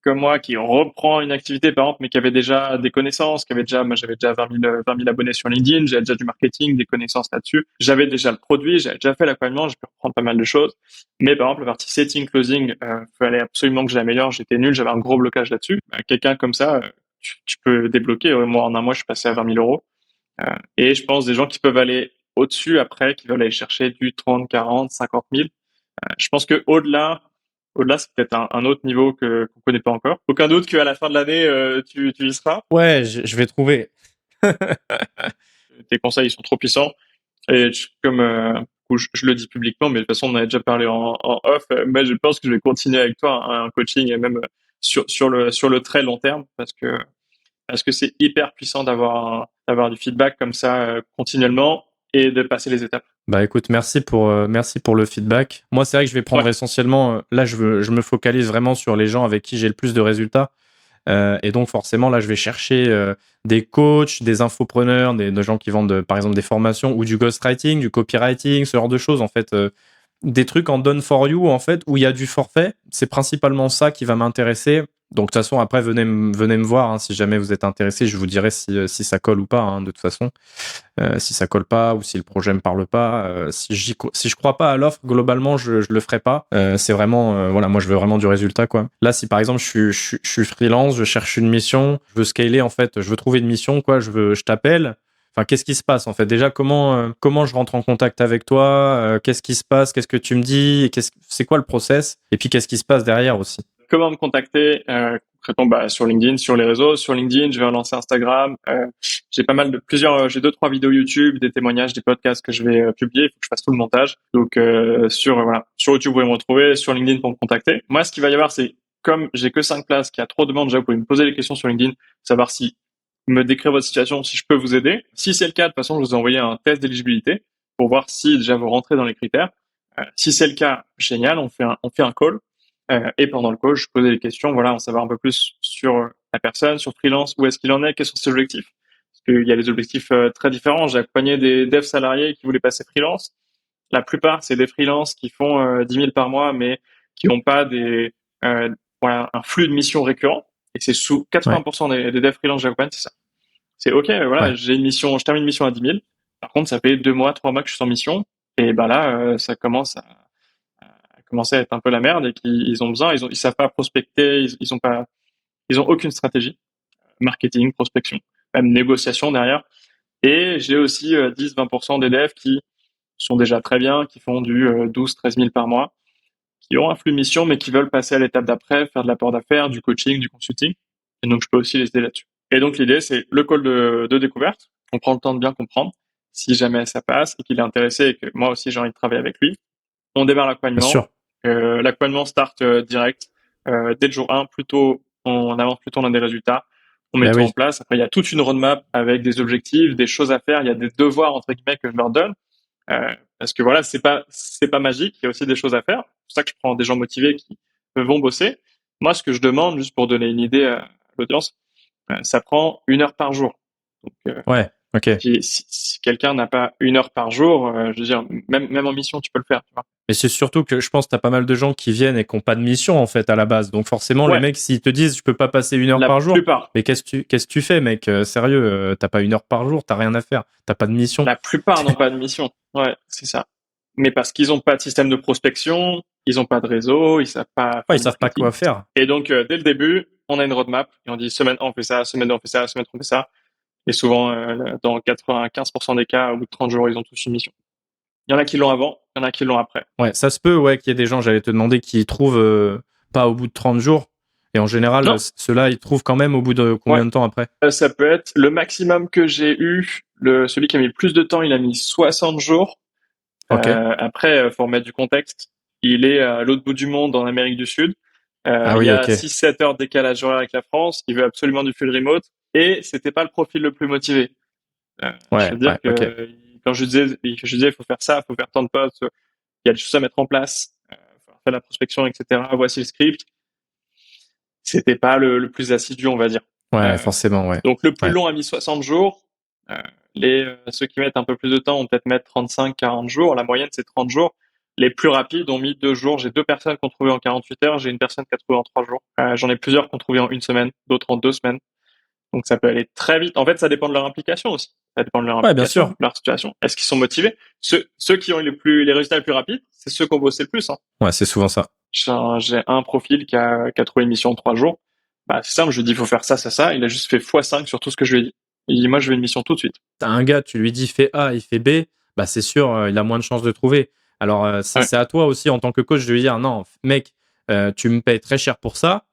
comme moi, qui reprend une activité, par exemple, mais qui avait déjà des connaissances, moi j'avais déjà 20 000 abonnés sur LinkedIn, j'avais déjà du marketing, des connaissances là-dessus. J'avais déjà le produit, j'avais déjà fait l'accompagnement, j'ai pu reprendre pas mal de choses. Mais par exemple, la partie setting, closing, fallait absolument que je l'améliore. J'étais nul, j'avais un gros blocage là-dessus. Quelqu'un comme ça, tu peux débloquer. Moi, en un mois, je suis passé à 20 000 euros. Et je pense des gens qui peuvent aller au-dessus après, qui veulent aller chercher du 30, 40, 50 000. Je pense que au-delà, c'est peut-être un autre niveau qu'on connaît pas encore. Aucun doute qu'à la fin de l'année, tu y seras. Ouais, je vais trouver. Tes conseils ils sont trop puissants. Et comme je le dis publiquement, mais de toute façon, on en a déjà parlé en off. Mais je pense que je vais continuer avec toi un coaching, et même sur le très long terme, parce que c'est hyper puissant d'avoir du feedback comme ça continuellement et de passer les étapes. Bah écoute, merci pour le feedback. Moi, c'est vrai que je vais Ouais, prendre essentiellement, là, je me focalise vraiment sur les gens avec qui j'ai le plus de résultats. Et donc, forcément, là, je vais chercher des coachs, des infopreneurs, des gens qui vendent, par exemple, des formations ou du ghostwriting, du copywriting, ce genre de choses, en fait. des trucs en done for you en fait où il y a du forfait. C'est principalement ça qui va m'intéresser. Donc de toute façon après venez me voir hein, si jamais vous êtes intéressé, je vous dirai si ça colle ou pas hein, de toute façon. Si ça colle pas ou si le projet me parle pas, si je crois pas à l'offre globalement je le ferai pas. C'est vraiment voilà, moi je veux vraiment du résultat quoi. Là si par exemple je suis freelance, je cherche une mission, je veux scaler en fait, je veux trouver une mission quoi, je t'appelle. Enfin, qu'est-ce qui se passe en fait? Déjà, comment je rentre en contact avec toi? Qu'est-ce qui se passe? Qu'est-ce que tu me dis? C'est quoi le process? Et puis, qu'est-ce qui se passe derrière aussi? Comment me contacter? Concrètement, sur LinkedIn, sur les réseaux. Sur LinkedIn, je vais relancer Instagram. J'ai pas mal j'ai 2-3 vidéos YouTube, des témoignages, des podcasts que je vais publier. Il faut que je fasse tout le montage. Donc, sur YouTube, vous pouvez me retrouver. Sur LinkedIn pour me contacter. Moi, ce qu'il va y avoir, c'est comme j'ai que 5 places, qu'il y a trop de demandes, déjà, vous pouvez me poser les questions sur LinkedIn, savoir si me décrire votre situation, si je peux vous aider. Si c'est le cas, de toute façon, je vous ai envoyé un test d'éligibilité pour voir si déjà vous rentrez dans les critères. Si c'est le cas, génial, on fait un call. Et pendant le call, je posais des questions, voilà, en savoir un peu plus sur la personne, sur freelance, où est-ce qu'il en est, quels sont ses objectifs. Parce qu'il y a des objectifs très différents. J'ai accompagné des devs salariés qui voulaient passer freelance. La plupart, c'est des freelances qui font 10 000 par mois, mais qui n'ont pas un flux de missions récurrent. Et c'est sous 80% des devs freelance que j'accompagne, c'est ça. C'est OK, voilà, j'ai une mission, je termine une mission à 10 000. Par contre, ça fait 2 mois, 3 mois que je suis en mission. Et là, ça commence à commencer à être un peu la merde et qu'ils ont besoin, ils savent pas prospecter, ils ont aucune stratégie, marketing, prospection, même négociation derrière. Et j'ai aussi 10-20% des devs qui sont déjà très bien, qui font du 12-13 000 par mois, qui ont un flux de mission, mais qui veulent passer à l'étape d'après, faire de l'apport d'affaires, du coaching, du consulting. Et donc, je peux aussi les aider là-dessus. Et donc, l'idée, c'est le call de découverte. On prend le temps de bien comprendre. Si jamais ça passe et qu'il est intéressé et que moi aussi j'ai envie de travailler avec lui, on démarre Bien l'accompagnement. sûr. L'accompagnement start direct. Dès le jour 1, plutôt on avance, plutôt on a des résultats. On met tout en place. Après, il y a toute une roadmap avec des objectifs, des choses à faire. Il y a des devoirs, entre guillemets, que je leur donne. Parce que voilà, c'est pas magique. Il y a aussi des choses à faire. C'est pour ça que je prends des gens motivés qui vont bosser. Moi, ce que je demande, juste pour donner une idée à l'audience, ça prend 1 heure par jour. Donc, ok. Si quelqu'un n'a pas 1 heure par jour, je veux dire, même en mission, tu peux le faire, tu vois. Mais c'est surtout que je pense que t'as pas mal de gens qui viennent et qui n'ont pas de mission en fait à la base. Donc forcément, les mecs, s'ils te disent je peux pas passer 1 heure par jour, mais qu'est-ce que tu fais, mec? Sérieux, t'as pas 1 heure par jour, t'as rien à faire, t'as pas de mission. La plupart n'ont pas de mission. Ouais, c'est ça. Mais parce qu'ils n'ont pas de système de prospection, ils n'ont pas de réseau, ils savent pas. Ils savent pas quoi faire. Et donc dès le début, on a une roadmap et on dit semaine 1 on fait ça, semaine 2 on fait ça, semaine 3 on fait ça. Et souvent, dans 95% des cas, au bout de 30 jours, ils ont tous une mission. Il y en a qui l'ont avant, il y en a qui l'ont après. Ouais, ça se peut, qu'il y ait des gens, j'allais te demander, qui trouvent pas au bout de 30 jours. Et en général, ceux-là, ils trouvent quand même au bout de combien de temps après? Ça peut être le maximum que j'ai eu. Celui qui a mis le plus de temps, il a mis 60 jours. Après, faut remettre du contexte. Il est à l'autre bout du monde, en Amérique du Sud. Il y a 6-7 heures de décalage horaire avec la France. Il veut absolument du full remote. Et c'était pas le profil le plus motivé. Je veux dire que quand je disais, il faut faire ça, il faut faire tant de postes, il y a des choses à mettre en place, faut faire la prospection, etc. Voici le script. C'était pas le plus assidu, on va dire. Forcément, Donc le plus long a mis 60 jours. Ceux qui mettent un peu plus de temps vont peut-être mettre 35-40 jours. La moyenne, c'est 30 jours. Les plus rapides ont mis 2 jours. J'ai 2 personnes qui ont trouvé en 48 heures. J'ai une personne qui a trouvé en 3 jours. J'en ai plusieurs qui ont trouvé en 1 semaine, d'autres en 2 semaines. Donc ça peut aller très vite. En fait, ça dépend de leur implication aussi. Ça dépend de leur implication, de leur situation. Est-ce qu'ils sont motivés? Ceux qui ont les résultats les plus rapides, c'est ceux qui ont bossé le plus. Ouais, c'est souvent ça. J'ai un profil qui a trouvé une mission en 3 jours. C'est simple, je lui dis, il faut faire ça, ça, ça. Il a juste fait x5 sur tout ce que je lui ai dit. Il dit, moi, je veux une mission tout de suite. T'as un gars, tu lui dis, fais A, il fait B, c'est sûr, il a moins de chances de trouver. Alors, c'est à toi aussi, en tant que coach, de lui dire, non, mec, tu me payes très cher pour ça.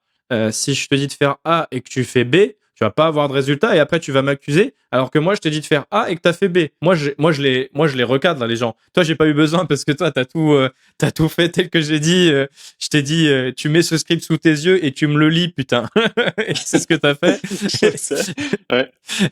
Si je te dis de faire A et que tu fais B, tu vas pas avoir de résultat et après tu vas m'accuser alors que moi je t'ai dit de faire A et que t'as fait B. Moi je les recadre là, les gens. Toi j'ai pas eu besoin parce que toi t'as tout fait tel que j'ai dit. Je t'ai dit tu mets ce script sous tes yeux et tu me le lis, putain. Et c'est ce que t'as fait.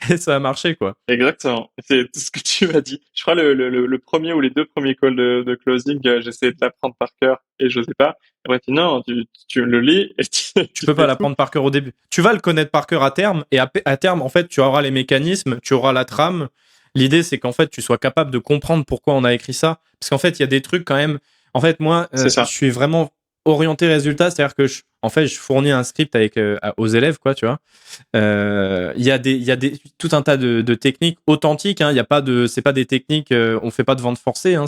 Et ça a marché, quoi. Exactement. C'est tout ce que tu m'as dit. Je crois le premier ou les 2 premiers calls de closing, j'essayais de l'apprendre par cœur et j'osais pas. Après, non, tu le lis et tu peux pas l'apprendre par cœur au début. Tu vas le connaître par cœur à terme et à terme, en fait, tu auras les mécanismes, tu auras la trame. L'idée, c'est qu'en fait, tu sois capable de comprendre pourquoi on a écrit ça. Parce qu'en fait, il y a des trucs quand même. En fait, moi, C'est je ça. suis vraiment orienté résultat, c'est-à-dire que en fait, je fournis un script avec aux élèves, quoi, tu vois. Il y a tout un tas de techniques authentiques. Hein. Il y a pas de, c'est pas des techniques. On fait pas de vente forcée. Hein.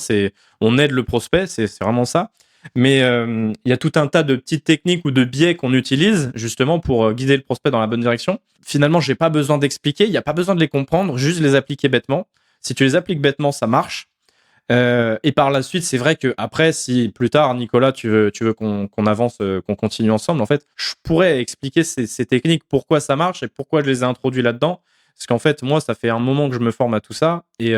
On aide le prospect. C'est vraiment ça. Mais il y a tout un tas de petites techniques ou de biais qu'on utilise justement pour guider le prospect dans la bonne direction. Finalement, j'ai pas besoin d'expliquer. Il y a pas besoin de les comprendre. Juste les appliquer bêtement. Si tu les appliques bêtement, ça marche. Et par la suite, c'est vrai que après, si plus tard, Nicolas, tu veux qu'on avance, qu'on continue ensemble, en fait, je pourrais expliquer ces techniques, pourquoi ça marche et pourquoi je les ai introduits là-dedans. Parce qu'en fait, moi, ça fait un moment que je me forme à tout ça et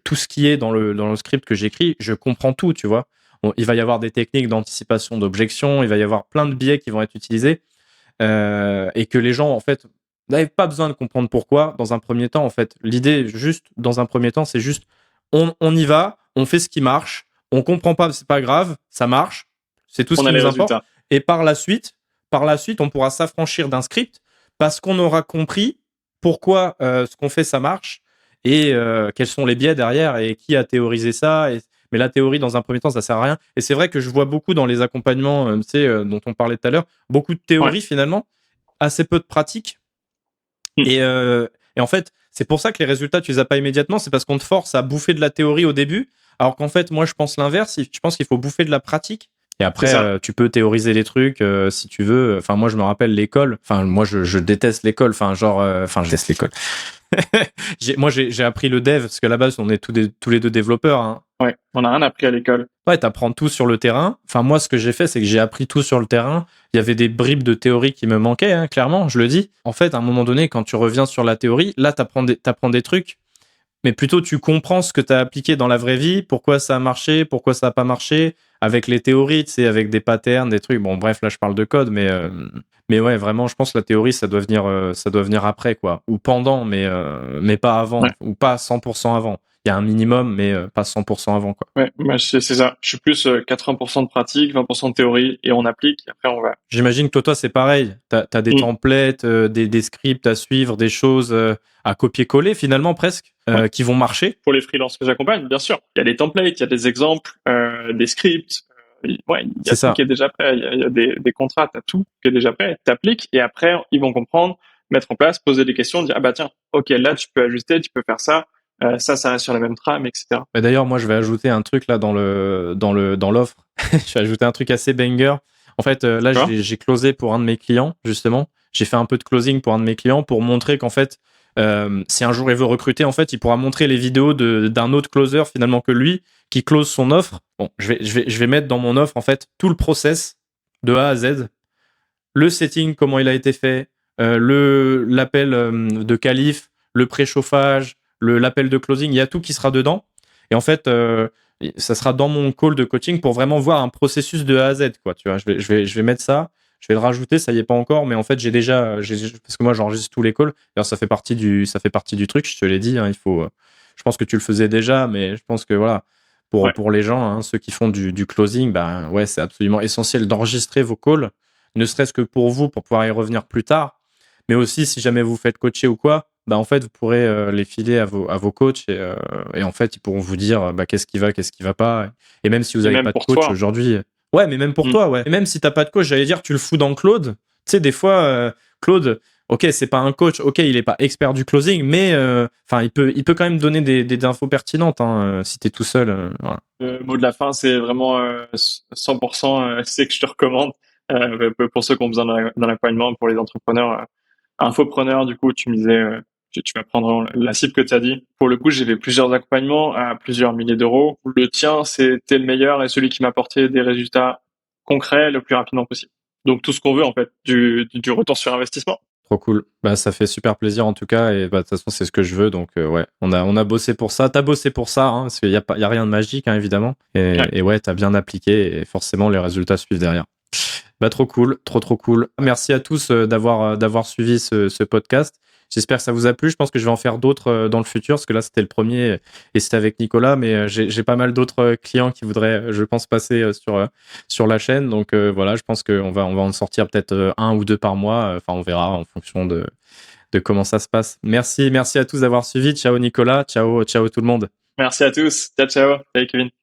tout ce qui est dans le script que j'écris, je comprends tout, tu vois. Bon, il va y avoir des techniques d'anticipation d'objections, il va y avoir plein de biais qui vont être utilisés et que les gens, en fait, n'avaient pas besoin de comprendre pourquoi. Dans un premier temps, en fait, l'idée, juste dans un premier temps, c'est juste on y va, on fait ce qui marche, on comprend pas, c'est pas grave, ça marche, c'est tout ce On qui a les nous importe. résultats. Et par la suite, on pourra s'affranchir d'un script parce qu'on aura compris pourquoi ce qu'on fait ça marche et quels sont les biais derrière et qui a théorisé ça. Mais la théorie, dans un premier temps, ça sert à rien. Et c'est vrai que je vois beaucoup dans les accompagnements, tu sais, dont on parlait tout à l'heure, beaucoup de Ouais. théorie finalement, assez peu de pratique. Hmm. Et en fait, c'est pour ça que les résultats, tu les as pas immédiatement. C'est parce qu'on te force à bouffer de la théorie au début. Alors qu'en fait, moi, je pense l'inverse. Je pense qu'il faut bouffer de la pratique. Et C'est après, ça. tu peux théoriser les trucs si tu veux. Enfin, moi, je me rappelle l'école. Enfin, moi, je déteste l'école. Enfin, genre, enfin, je déteste l'école. Moi, j'ai appris le dev parce qu'à la base, on est tous les deux développeurs. Hein. Ouais. On n'a rien appris à l'école. Ouais, t'apprends tout sur le terrain. Enfin, moi, ce que j'ai fait, c'est que j'ai appris tout sur le terrain. Il y avait des bribes de théorie qui me manquaient, hein, clairement, je le dis. En fait, à un moment donné, quand tu reviens sur la théorie, là, t'apprends des trucs, mais plutôt tu comprends ce que t'as appliqué dans la vraie vie, pourquoi ça a marché, pourquoi ça a pas marché, avec les théories, tu sais, avec des patterns, des trucs. Bon, bref, là, je parle de code, mais ouais, vraiment, je pense que la théorie, ça doit venir après, quoi. Ou pendant, mais pas avant, Ouais. ou pas 100% avant. Il y a un minimum, mais pas 100% avant, quoi. Ouais. Moi, c'est ça. Je suis plus 80% de pratique, 20% de théorie et on applique. Et après, on va. J'imagine que toi, c'est pareil. T'as des Hmm. templates, des scripts à suivre, des choses à copier-coller finalement presque, Ouais. qui vont marcher. Pour les freelances que j'accompagne, bien sûr. Il y a des templates, il y a des exemples, des scripts. Ouais, il y a C'est tout ça. qui est déjà prêt. Il y a des contrats, t'as tout qui est déjà prêt. T'appliques et après, ils vont comprendre, mettre en place, poser des questions, dire, ah bah tiens, ok, là, tu peux ajuster, tu peux faire ça. Ça reste sur la même trame, etc. Et d'ailleurs, moi, je vais ajouter un truc là dans l'offre. Je vais ajouter un truc assez banger. En fait, là, D'accord? j'ai closé pour un de mes clients justement. J'ai fait un peu de closing pour un de mes clients pour montrer qu'en fait, si un jour il veut recruter, en fait, il pourra montrer les vidéos d'un autre closer finalement que lui qui close son offre. Bon, je vais mettre dans mon offre en fait tout le process de A à Z, le setting, comment il a été fait, l'appel de qualif, le préchauffage, l'appel de closing, il y a tout qui sera dedans. Et en fait, ça sera dans mon call de coaching pour vraiment voir un processus de A à Z, quoi. Tu vois, je vais mettre ça, je vais le rajouter, ça y est pas encore, mais en fait, parce que moi, j'enregistre tous les calls. D'ailleurs, ça fait partie du truc. Je te l'ai dit, hein, il faut. Je pense que tu le faisais déjà, mais je pense que voilà, Ouais. pour les gens, hein, ceux qui font du closing, ben ouais, c'est absolument essentiel d'enregistrer vos calls, ne serait-ce que pour vous, pour pouvoir y revenir plus tard. Mais aussi, si jamais vous faites coacher ou quoi, bah en fait, vous pourrez les filer à vos coachs et en fait, ils pourront vous dire bah, qu'est-ce qui va pas. Et même si vous Et n'avez même pas de pour coach toi. aujourd'hui, ouais, mais même pour Hmm. toi, ouais. Et même si t'as pas de coach, j'allais dire, tu le fous dans Claude. Tu sais, des fois, Claude, ok, c'est pas un coach, ok, il est pas expert du closing, mais enfin, il peut quand même donner des infos pertinentes hein, si t'es tout seul. Voilà. Le mot de la fin, c'est vraiment 100%, c'est que je te recommande pour ceux qui ont besoin d'un accompagnement, pour les entrepreneurs, infopreneurs. Du coup, tu me disais, tu vas prendre la cible que tu as dit. Pour le coup, j'ai fait plusieurs accompagnements à plusieurs milliers d'euros. Le tien, c'était le meilleur et celui qui m'a apporté des résultats concrets le plus rapidement possible. Donc tout ce qu'on veut en fait, du retour sur investissement. Trop cool. Bah, ça fait super plaisir en tout cas. Et bah, de toute façon, c'est ce que je veux. Donc, ouais, on a bossé pour ça. T'as bossé pour ça, hein, parce qu'il y a rien de magique, hein, évidemment. Ouais. Et ouais, t'as bien appliqué et forcément, les résultats suivent derrière. Bah, trop cool. Trop cool. Merci à tous d'avoir suivi ce podcast. J'espère que ça vous a plu. Je pense que je vais en faire d'autres dans le futur, parce que là, c'était le premier et c'était avec Nicolas, mais j'ai pas mal d'autres clients qui voudraient, je pense, passer sur la chaîne. Donc voilà, je pense on va en sortir peut-être un ou deux par mois. Enfin, on verra en fonction de comment ça se passe. Merci à tous d'avoir suivi. Ciao Nicolas, ciao tout le monde. Merci à tous. Ciao, ciao. Salut Kevin.